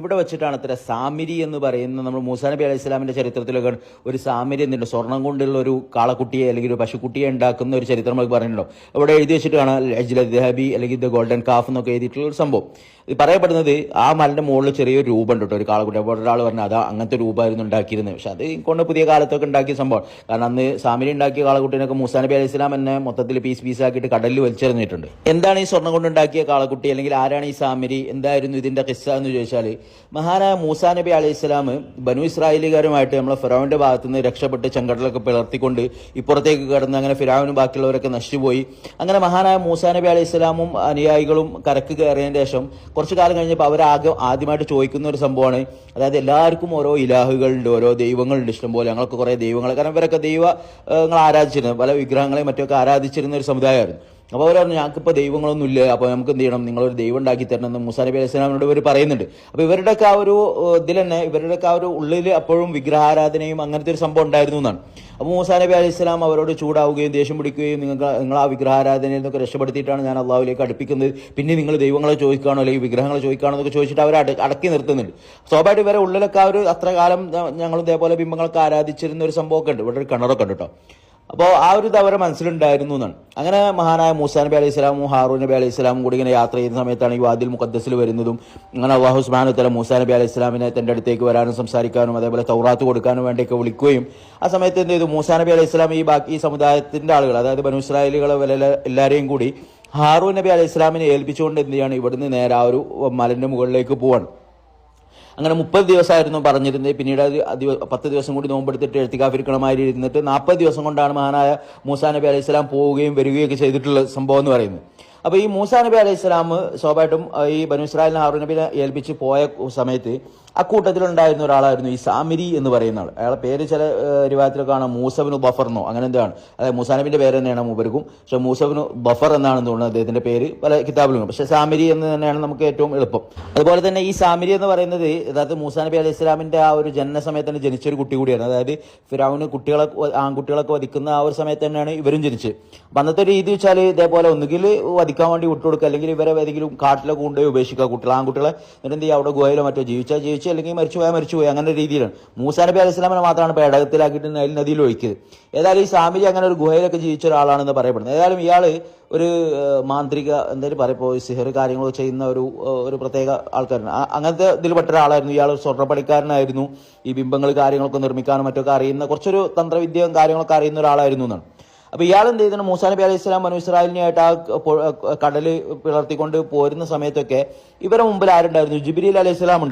ഇവിടെ വെച്ചിട്ടാണ് അത്ര സാമിരി എന്ന് പറയുന്ന നമ്മൾ മൂസാ നബി അലൈഹി സ്വലാമിന്റെ ചരിത്രത്തിലൊക്കെ ഒരു സാമിരി എന്തുണ്ട്, സ്വർണം കൊണ്ടുള്ള ഒരു കാളക്കുട്ടിയെ അല്ലെങ്കിൽ ഒരു പശുക്കുട്ടിയെ ഉണ്ടാക്കുന്ന ഒരു ചരിത്രം നമുക്ക് പറഞ്ഞിട്ടുണ്ടോ. അവിടെ എഴുതി വെച്ചിട്ടാണ് ദഹബി അല്ലെങ്കിൽ ദ ഗോൾഡൻ കാഫ് എന്നൊക്കെ എഴുതിയിട്ടുള്ള ഒരു സംഭവം. ഇത് പറയപ്പെടുന്നത് ആ മലന്റെ മുകളിൽ ചെറിയൊരു രൂപം ഉണ്ട് കേട്ടോ, ഒരു കാളക്കുട്ടി. അപ്പോൾ ഒരാൾ പറഞ്ഞു അതാ അങ്ങനത്തെ രൂപമായിരുന്നു ഉണ്ടാക്കിയിരുന്നത്. പക്ഷെ അത് കൊണ്ട് പുതിയ കാലത്തൊക്കെ ഉണ്ടാക്കിയ സംഭവം. കാരണം അന്ന് സാമിരി ഉണ്ടാക്കിയ കാളക്കുട്ടീനൊക്കെ മൂസാ നബി അലൈഹി സ്വലാം എന്നെ മൊത്തത്തിൽ പീസാക്കിയിട്ട് കടലിൽ വലിച്ചെറിഞ്ഞിട്ടുണ്ട്. എന്താണ് ഈ സ്വർണം കൊണ്ടുണ്ടാക്കിയ കാളക്കുട്ടി, അല്ലെങ്കിൽ ആരാണ് ഈ സാമിരി, എന്തായിരുന്നു ഇതിന്റെ കിസ്സ എന്ന് ചോദിച്ചാൽ, മഹാനായ മൂസാ നബി അലൈഹി സ്വലാം ബനു ഇസ്രായേലുകാരുമായിട്ട് നമ്മളെ ഫിറൗന്റെ ഭാഗത്ത് നിന്ന് രക്ഷപ്പെട്ട് ചെങ്കടലൊക്കെ പിളർത്തിക്കൊണ്ട് ഇപ്പുറത്തേക്ക് കടന്ന് അങ്ങനെ ഫിറൗനും ബാക്കിയുള്ളവരൊക്കെ നശിച്ചുപോയി. അങ്ങനെ മഹാനായ മൂസാ നബി അലൈഹി സ്വലാമും അനുയായികളും കരക്ക് കയറിയതിന് ശേഷം കുറച്ചു കാലം കഴിഞ്ഞപ്പോൾ ആദ്യമായിട്ട് ചോദിക്കുന്ന ഒരു സംഭവമാണ്, അതായത് എല്ലാവർക്കും ഓരോ ഇലാഹുകളുണ്ട്, ഓരോ ദൈവങ്ങളുണ്ട് ഇഷ്ടംപോലെ, ഞങ്ങൾക്ക് കുറേ ദൈവങ്ങൾ, കാരണം ഇവരൊക്കെ ദൈവങ്ങൾ ആരാധിച്ചിരുന്നു, പല വിഗ്രഹങ്ങളെയും മറ്റൊക്കെ ആരാധിച്ചിരുന്ന ഒരു സമുദായമായിരുന്നു. അപ്പോൾ അവർ പറഞ്ഞു ഞങ്ങൾക്കിപ്പോൾ ദൈവങ്ങളൊന്നും ഇല്ല, അപ്പോൾ നമുക്ക് എന്ത് ചെയ്യണം, നിങ്ങളൊരു ദൈവം ഉണ്ടാക്കി തരണമെന്ന് മൂസാ നബി അലൈഹി സ്വലാമിനോട് ഇവർ പറയുന്നുണ്ട്. അപ്പോൾ ഇവരുടെയൊക്കെ ആ ഒരു ഇതിൽ തന്നെ ഇവരുടെയൊക്കെ ആ ഒരു ഉള്ളിൽ അപ്പോഴും വിഗ്രഹാരാധനയും അങ്ങനത്തെ ഒരു സംഭവം ഉണ്ടായിരുന്നു എന്നാണ്. അപ്പോൾ മൂസാ നബി അലൈഹി സ്വലാം അവരോട് ചൂടാവുകയും ദേഷ്യം പിടിക്കുകയും നിങ്ങൾ ആ വിഗ്രഹാരാധനയിൽ നിന്നൊക്കെ രക്ഷപ്പെടുത്തിയിട്ടാണ് ഞാൻ അള്ളാഹുവിലേക്ക് അടുപ്പിക്കുന്നത്, പിന്നെ നിങ്ങൾ ദൈവങ്ങളെ ചോദിക്കുകയാണോ അല്ലെങ്കിൽ വിഗ്രഹങ്ങളെ ചോദിക്കുകയാണോ എന്നൊക്കെ ചോദിച്ചിട്ട് അവർ അടക്കി നിർത്തുന്നുണ്ട്. സ്വാഭാവികമായിട്ട് ഇവരെ ഉള്ളിലൊക്കെ ആ ഒരു അത്ര കാലം ഞങ്ങൾ ഇതേപോലെ ബിംബങ്ങളൊക്കെ ആരാധിച്ചിരുന്ന ഒരു സംഭവമൊക്കെ ഉണ്ട്, ഇവിടെ ഒരു കിണറൊക്കെ ഉണ്ട് കേട്ടോ. അപ്പോൾ ആ ഒരു ഇത് അവരെ മനസ്സിലുണ്ടായിരുന്നു എന്നാണ്. അങ്ങനെ മഹാനായ മൂസാ നബി അലൈഹി സ്വലാമും ഹാറൂൻ നബി അലൈഹി സ്വലാമും കൂടി ഇങ്ങനെ യാത്ര ചെയ്യുന്ന സമയത്താണ് ഈ വാദിൽ മുഖദ്ദസിൽ വരുന്നതും. അങ്ങനെ അല്ലാഹു സുബ്ഹാനഹു വ തആല മൂസാ നബി അലൈഹി സ്വലാമിനെ തന്റെ അടുത്തേക്ക് വരാനും സംസാരിക്കാനും അതേപോലെ തൗറാത്ത് കൊടുക്കാനും വേണ്ടിയൊക്കെ വിളിക്കുകയും ആ സമയത്ത് എന്ത് ചെയ്തു, മൂസാ നബി അലൈഹി സ്വലാം ഈ സമുദായത്തിന്റെ ആളുകൾ, അതായത് ബനു ഇസ്രായേലുകളെ എല്ലാവരെയും കൂടി ഹാറൂൻ നബി അലൈഹി സ്വലാമിനെ ഏൽപ്പിച്ചുകൊണ്ട് എന്ത് ചെയ്യാണ്, ഇവിടുന്ന് നേരെ ആ ഒരു മലന്റെ മുകളിലേക്ക് പോവാണ്. അങ്ങനെ 30 ദിവസമായിരുന്നു പറഞ്ഞിരുന്നത്. പിന്നീട് 10 ദിവസം കൂടി നോമ്പെടുത്തിട്ട് എഴുത്തിക്കാഫിരിക്കണമായി ഇരുന്നിട്ട് 40 ദിവസം കൊണ്ടാണ് മഹാനായ മൂസാ നബി അലൈഹി സ്വലാം പോവുകയും വരികയൊക്കെ ചെയ്തിട്ടുള്ള സംഭവം എന്ന് പറയുന്നത്. അപ്പോൾ ഈ മൂസാ നബി അലൈഹി സ്വലാം സ്വാഭാവികമായിട്ടും ഈ ബനു ഇസ്രായേലിനെ ഹാറൂൻ നബിനെ ഏൽപ്പിച്ച് പോയ സമയത്ത് അക്കൂട്ടത്തിലുണ്ടായിരുന്ന ഒരാളായിരുന്നു ഈ സാമിരി എന്ന് പറയുന്ന ആൾ. അയാളെ പേര് ചില റിവായത്തിലൊക്കെ കാണാം മൂസബിനു ബഫർന്നോ അങ്ങനെ എന്താണ്, അതായത് മൂസാ നബിന്റെ പേര് തന്നെയാണ് മൂപ്പർക്കും, പക്ഷെ മൂസബിനു ബഫർ എന്നാണെന്ന് തോന്നുന്നത് അദ്ദേഹത്തിന്റെ പേര് പല കിതാബിലും, പക്ഷെ സാമിരി എന്ന് തന്നെയാണ് നമുക്ക് ഏറ്റവും എളുപ്പം. അതുപോലെ തന്നെ ഈ സാമിരി എന്ന് പറയുന്നത് യഥാർത്ഥ മൂസാ നബി അലൈഹി സ്വലാമിന്റെ ആ ഒരു ജനന സമയത്ത് തന്നെ ജനിച്ചൊരു കുട്ടി കൂടിയാണ്. അതായത് ഫിറൗന് ആൺകുട്ടികളൊക്കെ വധിക്കുന്ന ആ ഒരു സമയത്ത് തന്നെയാണ് ഇവരും ജനിച്ചത്. അപ്പം അന്നത്തെ രീതി വെച്ചാൽ ഇതേപോലെ ഒന്നുകിൽ വധിക്കാൻ വേണ്ടി വിട്ടുകൊടുക്കുക, അല്ലെങ്കിൽ ഇവരെ ഏതെങ്കിലും കാട്ടിലൊക്കെ കൊണ്ടുപോയി ഉപേക്ഷിക്കുക ആൺകുട്ടികളെ, എന്നിട്ട് എന്ത് ചെയ്യുക, അവിടെ ഗുഹയിലോ മറ്റോ ജീവിച്ചു അല്ലെങ്കിൽ മരിച്ചുപോയി അങ്ങനെ രീതിയിലാണ്. മൂസാ നബി അലൈഹി സ്വലാമിനെ മാത്രമാണ് പേടകത്തിലാക്കിയിട്ട് നൈൽ നദിയിൽ ഒഴിക്കുന്നത്. ഏതായാലും ഈ സാമിരി അങ്ങനെ ഒരു ഗുഹയിലൊക്കെ ജീവിച്ച ഒരാളാണെന്ന് പറയപ്പെടുന്നത്. ഏതായാലും ഇയാള് ഒരു മാന്ത്രിക എന്തായാലും പറയപ്പോൾ സിഹർ കാര്യങ്ങളൊക്കെ ചെയ്യുന്ന ഒരു പ്രത്യേക ആൾക്കാരാണ്. അങ്ങനത്തെ ഇതിൽ പെട്ട ഒരാളായിരുന്നു ഇയാൾ. സ്വർണ്ണപ്പണിക്കാരനായിരുന്നു, ഈ ബിംബങ്ങൾ കാര്യങ്ങളൊക്കെ നിർമ്മിക്കാനും മറ്റൊക്കെ അറിയുന്ന കുറച്ചൊരു തന്ത്രവിദ്യയും കാര്യങ്ങളൊക്കെ അറിയുന്ന ഒരാളായിരുന്നു എന്നാണ്. അപ്പൊ ഇയാൾ എന്ത് ചെയ്തു, മൂസാ നബി അലൈഹി സ്വലാം ബനു ഇസ്രായേലിനായിട്ട് ആ കടല് പിളർത്തിക്കൊണ്ട് പോരുന്ന സമയത്തൊക്കെ ഇവരെ മുമ്പിൽ ആരുണ്ടായിരുന്നു, ജിബ്രീൽ അലൈഹി സ്വലാം ഉണ്ട്.